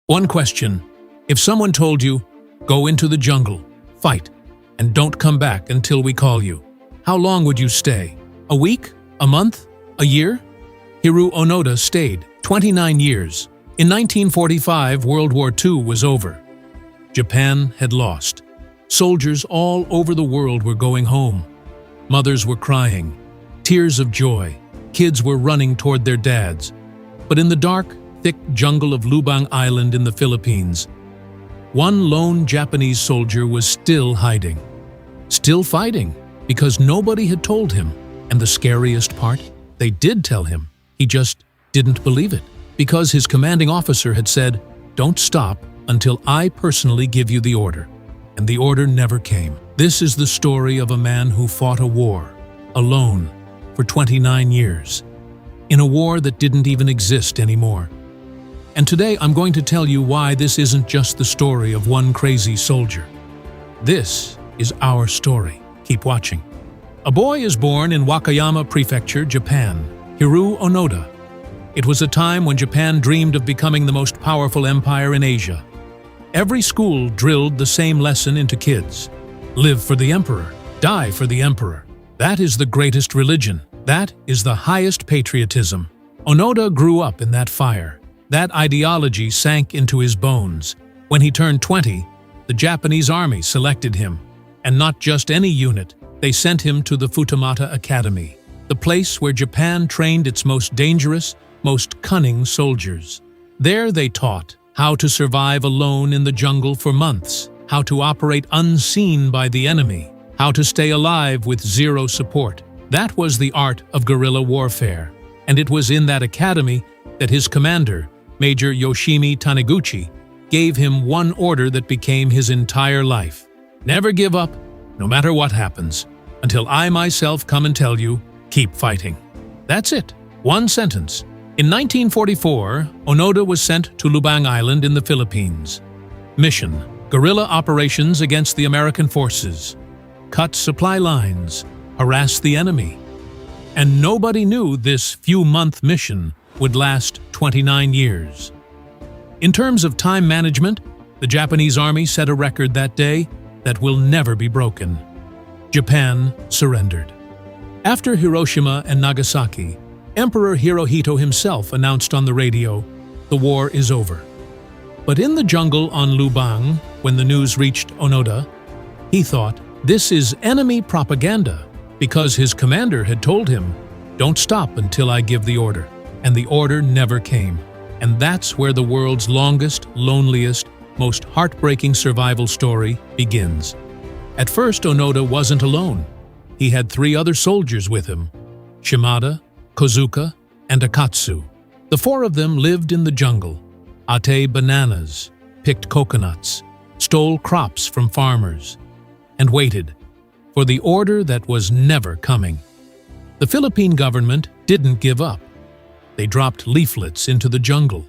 One question. If someone told you, go into the jungle, fight, and don't come back until we call you, how long would you stay? A week? A month? A year? Hiroo Onoda stayed 29 years. In 1945, World War II was over. Japan had lost. Soldiers all over the world were going home. Mothers were crying, tears of joy. Kids were running toward their dads. But in the dark, thick jungle of Lubang Island in the Philippines, one lone Japanese soldier was still hiding. Still fighting, because nobody had told him. And the scariest part, they did tell him. He just didn't believe it, because his commanding officer had said, "Don't stop until I personally give you the order." And the order never came. This is the story of a man who fought a war, alone, for 29 years, in a war that didn't even exist anymore. And today I'm going to tell you why this isn't just the story of one crazy soldier. This is our story. Keep watching. A boy is born in Wakayama Prefecture, Japan, Hiroo Onoda. It was a time when Japan dreamed of becoming the most powerful empire in Asia. Every school drilled the same lesson into kids. Live for the emperor, die for the emperor. That is the greatest religion. That is the highest patriotism. Onoda grew up in that fire. That ideology sank into his bones. When he turned 20, the Japanese army selected him. And not just any unit, they sent him to the Futamata Academy, the place where Japan trained its most dangerous, most cunning soldiers. There they taught how to survive alone in the jungle for months, how to operate unseen by the enemy, how to stay alive with zero support. That was the art of guerrilla warfare. And it was in that academy that his commander, Major Yoshimi Taniguchi, gave him one order that became his entire life. Never give up, no matter what happens, until I myself come and tell you, keep fighting. That's it. One sentence. In 1944, Onoda was sent to Lubang Island in the Philippines. Mission: guerrilla operations against the American forces. Cut supply lines, harass the enemy. And nobody knew this few-month mission would last 29 years. In terms of time management, the Japanese army set a record that day that will never be broken. Japan surrendered. After Hiroshima and Nagasaki, Emperor Hirohito himself announced on the radio, "The war is over." But in the jungle on Lubang, when the news reached Onoda, he thought, this is enemy propaganda, because his commander had told him, "Don't stop until I give the order." And the order never came. And that's where the world's longest, loneliest, most heartbreaking survival story begins. At first, Onoda wasn't alone. He had 3 other soldiers with him: Shimada, Kozuka, and Akatsu. The 4 of them lived in the jungle, ate bananas, picked coconuts, stole crops from farmers, and waited for the order that was never coming. The Philippine government didn't give up. They dropped leaflets into the jungle,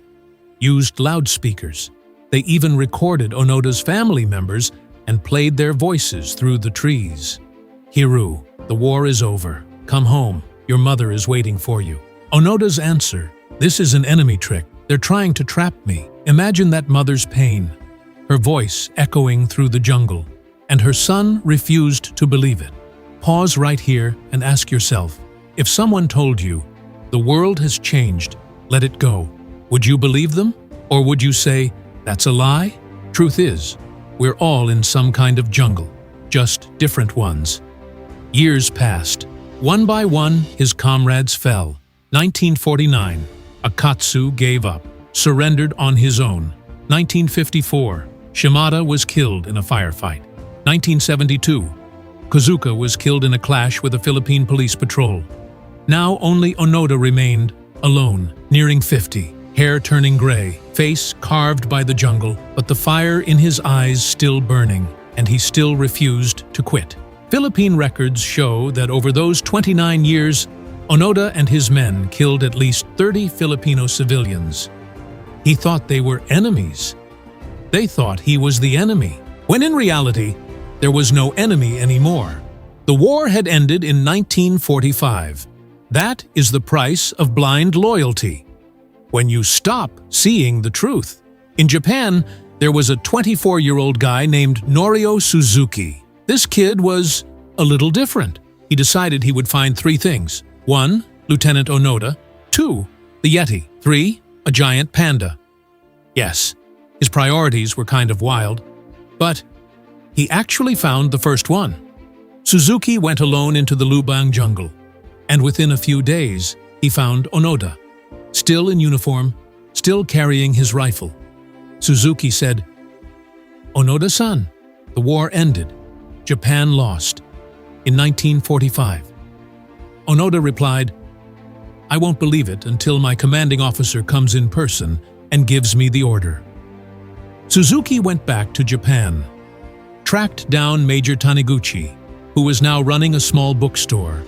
used loudspeakers. They even recorded Onoda's family members and played their voices through the trees. "Hiroo, the war is over. Come home. Your mother is waiting for you." Onoda's answer: "This is an enemy trick. They're trying to trap me." Imagine that mother's pain, her voice echoing through the jungle, and her son refused to believe it. Pause right here and ask yourself, if someone told you, "The world has changed, let it go," would you believe them? Or would you say, "That's a lie"? Truth is, we're all in some kind of jungle, just different ones. Years passed. One by one, his comrades fell. 1949, Akatsu gave up, surrendered on his own. 1954, Shimada was killed in a firefight. 1972, Kozuka was killed in a clash with a Philippine police patrol. Now only Onoda remained, alone, nearing 50, hair turning gray, face carved by the jungle, but the fire in his eyes still burning, and he still refused to quit. Philippine records show that over those 29 years, Onoda and his men killed at least 30 Filipino civilians. He thought they were enemies. They thought he was the enemy, when in reality, there was no enemy anymore. The war had ended in 1945. That is the price of blind loyalty. When you stop seeing the truth. In Japan, there was a 24-year-old guy named Norio Suzuki. This kid was a little different. He decided he would find 3 things. 1, Lieutenant Onoda. 2, the Yeti. 3, a giant panda. Yes, his priorities were kind of wild, but he actually found the first one. Suzuki went alone into the Lubang jungle, and within a few days, he found Onoda, still in uniform, still carrying his rifle. Suzuki said, "Onoda-san, the war ended. Japan lost. In 1945. Onoda replied, "I won't believe it until my commanding officer comes in person and gives me the order." Suzuki went back to Japan, tracked down Major Taniguchi, who was now running a small bookstore,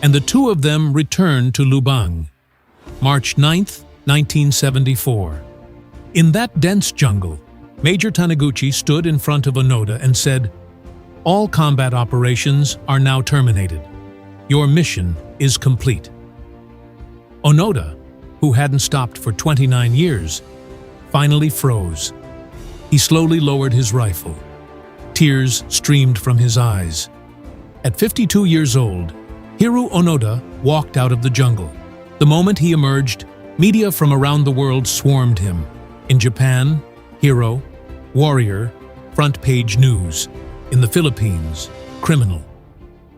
and the 2 of them returned to Lubang. March 9, 1974. In that dense jungle, Major Taniguchi stood in front of Onoda and said, "All combat operations are now terminated. Your mission is complete." Onoda, who hadn't stopped for 29 years, finally froze. He slowly lowered his rifle. Tears streamed from his eyes. At 52 years old, Hiroo Onoda walked out of the jungle. The moment he emerged, media from around the world swarmed him. In Japan, hero, warrior, front-page news. In the Philippines, criminal.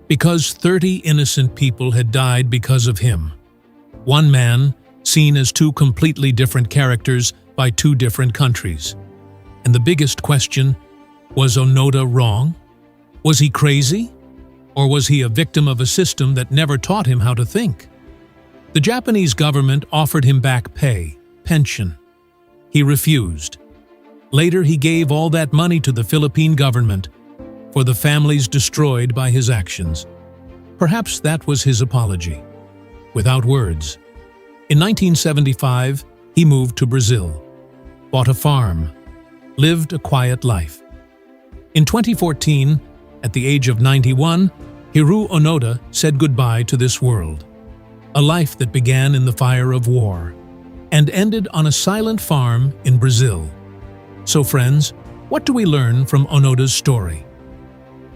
Because 30 innocent people had died because of him. One man, seen as 2 completely different characters by 2 different countries. And the biggest question, was Onoda wrong? Was he crazy? Or was he a victim of a system that never taught him how to think? The Japanese government offered him back pay, pension. He refused. Later, he gave all that money to the Philippine government for the families destroyed by his actions. Perhaps that was his apology. Without words. In 1975, he moved to Brazil, bought a farm, lived a quiet life. In 2014, at the age of 91, Hiroo Onoda said goodbye to this world. A life that began in the fire of war and ended on a silent farm in Brazil. So friends, what do we learn from Onoda's story?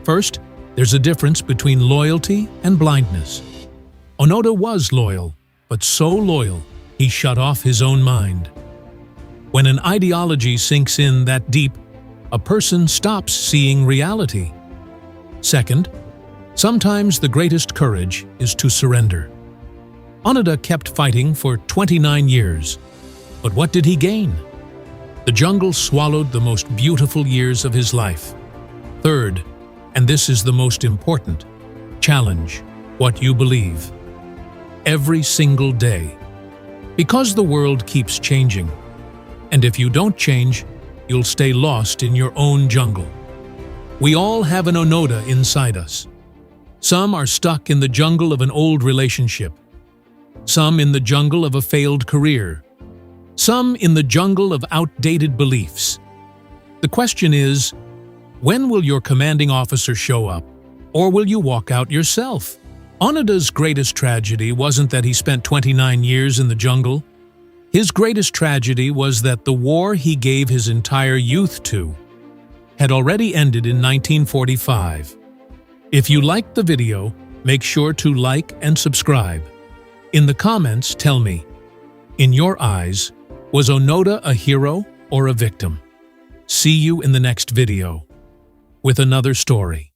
First, there's a difference between loyalty and blindness. Onoda was loyal, but so loyal, he shut off his own mind. When an ideology sinks in that deep, a person stops seeing reality. Second, sometimes the greatest courage is to surrender. Onoda kept fighting for 29 years, but what did he gain? The jungle swallowed the most beautiful years of his life. Third, and this is the most important, challenge what you believe. Every single day. Because the world keeps changing. And if you don't change, you'll stay lost in your own jungle. We all have an Onoda inside us. Some are stuck in the jungle of an old relationship. Some in the jungle of a failed career. Some in the jungle of outdated beliefs. The question is, when will your commanding officer show up? Or will you walk out yourself? Onoda's greatest tragedy wasn't that he spent 29 years in the jungle. His greatest tragedy was that the war he gave his entire youth to had already ended in 1945. If you liked the video, make sure to like and subscribe. In the comments, tell me, in your eyes, was Onoda a hero or a victim? See you in the next video with another story.